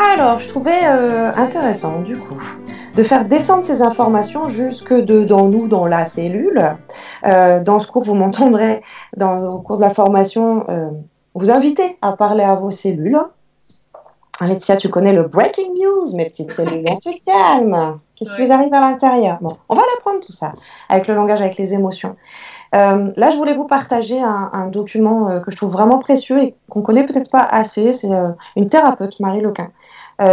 Alors, je trouvais intéressant, du coup, de faire descendre ces informations jusque dans nous, dans la cellule. Dans ce cours, vous m'entendrez, au cours de la formation, vous inviter à parler à vos cellules. Laetitia, tu connais le breaking news, mes petites cellules, on se calme. Qu'est-ce qui vous arrive à l'intérieur? Bon, on va l'apprendre tout ça, avec le langage, avec les émotions. Là, je voulais vous partager un document que je trouve vraiment précieux et qu'on connaît peut-être pas assez. C'est une thérapeute, Marie Lequin,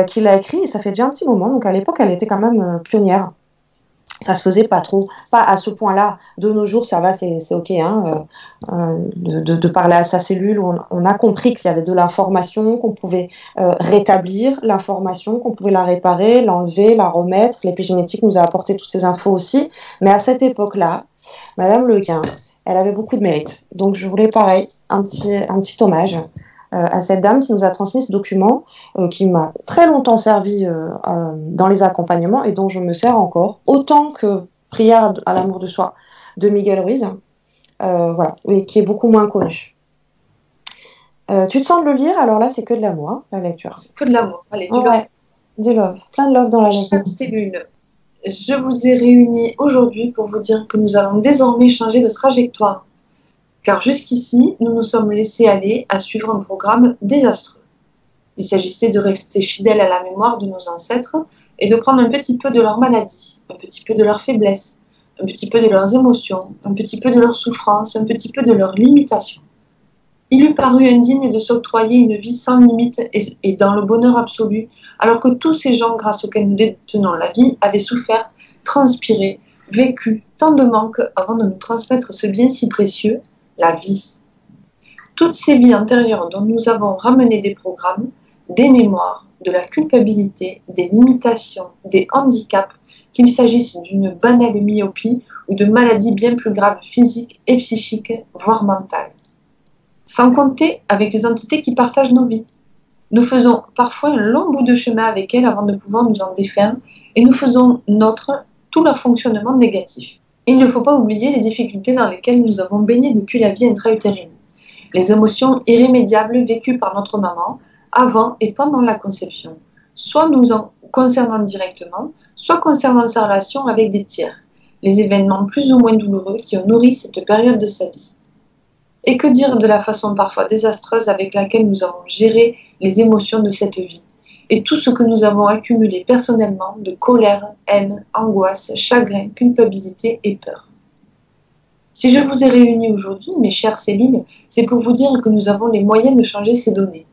qui l'a écrit et ça fait déjà un petit moment. Donc à l'époque, elle était quand même pionnière. Ça se faisait pas trop, pas à ce point-là. De nos jours, ça va, c'est ok, hein, de parler à sa cellule. On a compris qu'il y avait de l'information, qu'on pouvait rétablir l'information, qu'on pouvait la réparer, l'enlever, la remettre. L'épigénétique nous a apporté toutes ces infos aussi. Mais à cette époque-là, Madame Lequin, elle avait beaucoup de mérite. Donc je voulais, pareil, un petit hommage à cette dame qui nous a transmis ce document qui m'a très longtemps servi dans les accompagnements et dont je me sers encore, autant que Prière à l'amour de soi de Miguel Ruiz, voilà, et qui est beaucoup moins connu. Tu te sens de le lire? Alors là, c'est que de l'amour, hein, la lecture. C'est que de l'amour. Allez, du ouais, du love. Plein de love dans la lecture. Chaque cellule. Je vous ai réunis aujourd'hui pour vous dire que nous allons désormais changer de trajectoire. Car jusqu'ici, nous nous sommes laissés aller à suivre un programme désastreux. Il s'agissait de rester fidèles à la mémoire de nos ancêtres et de prendre un petit peu de leur maladie, un petit peu de leur faiblesse, un petit peu de leurs émotions, un petit peu de leur souffrance, un petit peu de leurs limitations. Il eût paru indigne de s'octroyer une vie sans limite et dans le bonheur absolu, alors que tous ces gens grâce auxquels nous détenons la vie avaient souffert, transpiré, vécu tant de manques avant de nous transmettre ce bien si précieux, la vie. Toutes ces vies antérieures dont nous avons ramené des programmes, des mémoires, de la culpabilité, des limitations, des handicaps, qu'il s'agisse d'une banale myopie ou de maladies bien plus graves physiques et psychiques, voire mentales. Sans compter avec les entités qui partagent nos vies. Nous faisons parfois un long bout de chemin avec elles avant de pouvoir nous en défaire et nous faisons nôtre tout leur fonctionnement négatif. Il ne faut pas oublier les difficultés dans lesquelles nous avons baigné depuis la vie intra-utérine. Les émotions irrémédiables vécues par notre maman avant et pendant la conception, soit nous en concernant directement, soit concernant sa relation avec des tiers, les événements plus ou moins douloureux qui ont nourri cette période de sa vie. Et que dire de la façon parfois désastreuse avec laquelle nous avons géré les émotions de cette vie et tout ce que nous avons accumulé personnellement de colère, haine, angoisse, chagrin, culpabilité et peur. Si je vous ai réunis aujourd'hui, mes chères cellules, c'est pour vous dire que nous avons les moyens de changer ces données.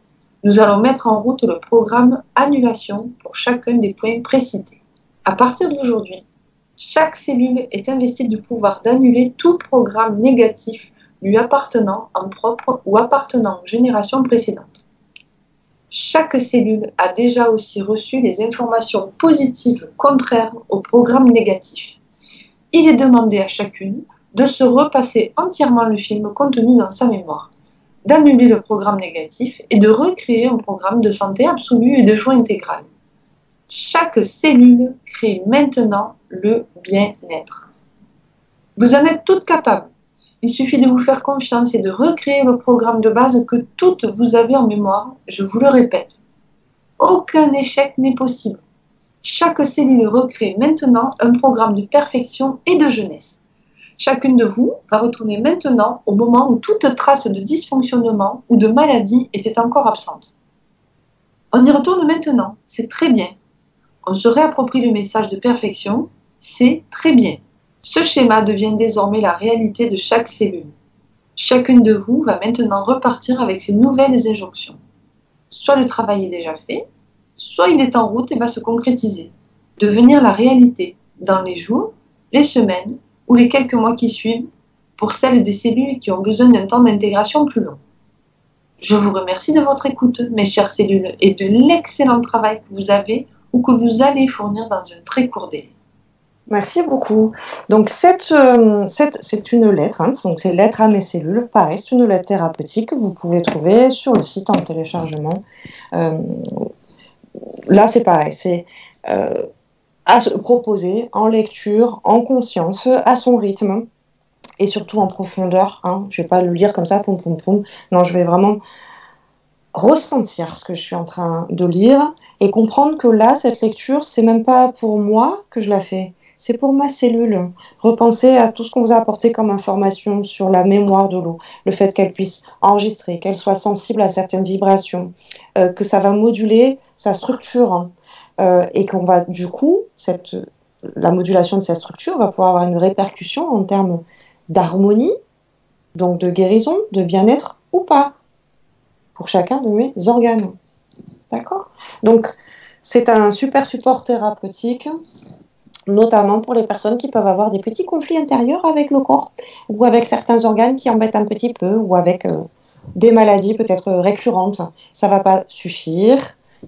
Nous allons mettre en route le programme annulation pour chacun des points précités. À partir d'aujourd'hui, chaque cellule est investie du pouvoir d'annuler tout programme négatif lui appartenant en propre ou appartenant aux générations précédentes. Chaque cellule a déjà aussi reçu les informations positives contraires au programme négatif. Il est demandé à chacune de se repasser entièrement le film contenu dans sa mémoire, d'annuler le programme négatif et de recréer un programme de santé absolue et de joie intégrale. Chaque cellule crée maintenant le bien-être. Vous en êtes toutes capables. Il suffit de vous faire confiance et de recréer le programme de base que toutes vous avez en mémoire, je vous le répète. Aucun échec n'est possible. Chaque cellule recrée maintenant un programme de perfection et de jeunesse. Chacune de vous va retourner maintenant au moment où toute trace de dysfonctionnement ou de maladie était encore absente. On y retourne maintenant, c'est très bien. On se réapproprie le message de perfection, c'est très bien. Ce schéma devient désormais la réalité de chaque cellule. Chacune de vous va maintenant repartir avec ses nouvelles injonctions. Soit le travail est déjà fait, soit il est en route et va se concrétiser, devenir la réalité dans les jours, les semaines ou les quelques mois qui suivent pour celles des cellules qui ont besoin d'un temps d'intégration plus long. Je vous remercie de votre écoute, mes chères cellules, et de l'excellent travail que vous avez ou que vous allez fournir dans un très court délai. Merci beaucoup. Donc, c'est une lettre, hein, donc c'est lettre à mes cellules. Pareil, c'est une lettre thérapeutique que vous pouvez trouver sur le site en téléchargement. Là, c'est pareil, c'est à se proposer en lecture, en conscience, à son rythme et surtout en profondeur. Hein. Je ne vais pas le lire comme ça, poum poum poum. Non, je vais vraiment ressentir ce que je suis en train de lire et comprendre que là, cette lecture, c'est même pas pour moi que je la fais, c'est pour ma cellule. Repenser à tout ce qu'on vous a apporté comme information sur la mémoire de l'eau, le fait qu'elle puisse enregistrer, qu'elle soit sensible à certaines vibrations, que ça va moduler sa structure, hein, et qu'on va, du coup, la modulation de sa structure va pouvoir avoir une répercussion en termes d'harmonie, donc de guérison, de bien-être ou pas, pour chacun de mes organes. D'accord? Donc, c'est un super support thérapeutique, notamment pour les personnes qui peuvent avoir des petits conflits intérieurs avec le corps, ou avec certains organes qui embêtent un petit peu, ou avec des maladies peut-être récurrentes. Ça ne va pas suffire.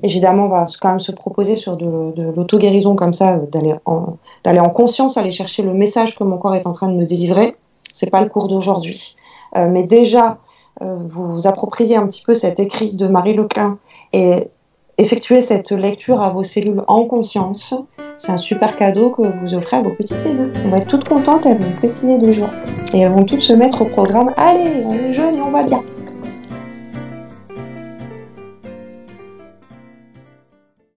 Évidemment, on va quand même se proposer sur de l'auto-guérison comme ça, d'aller en conscience, aller chercher le message que mon corps est en train de me délivrer. Ce n'est pas le cours d'aujourd'hui. Mais déjà, vous vous appropriez un petit peu cet écrit de Marie Leclin et effectuer cette lecture à vos cellules en conscience. C'est un super cadeau que vous offrez à vos petites cellules. On va être toutes contentes, elles vont plus signer 2 jours. Et elles vont toutes se mettre au programme. Allez, on est jeunes et on va bien.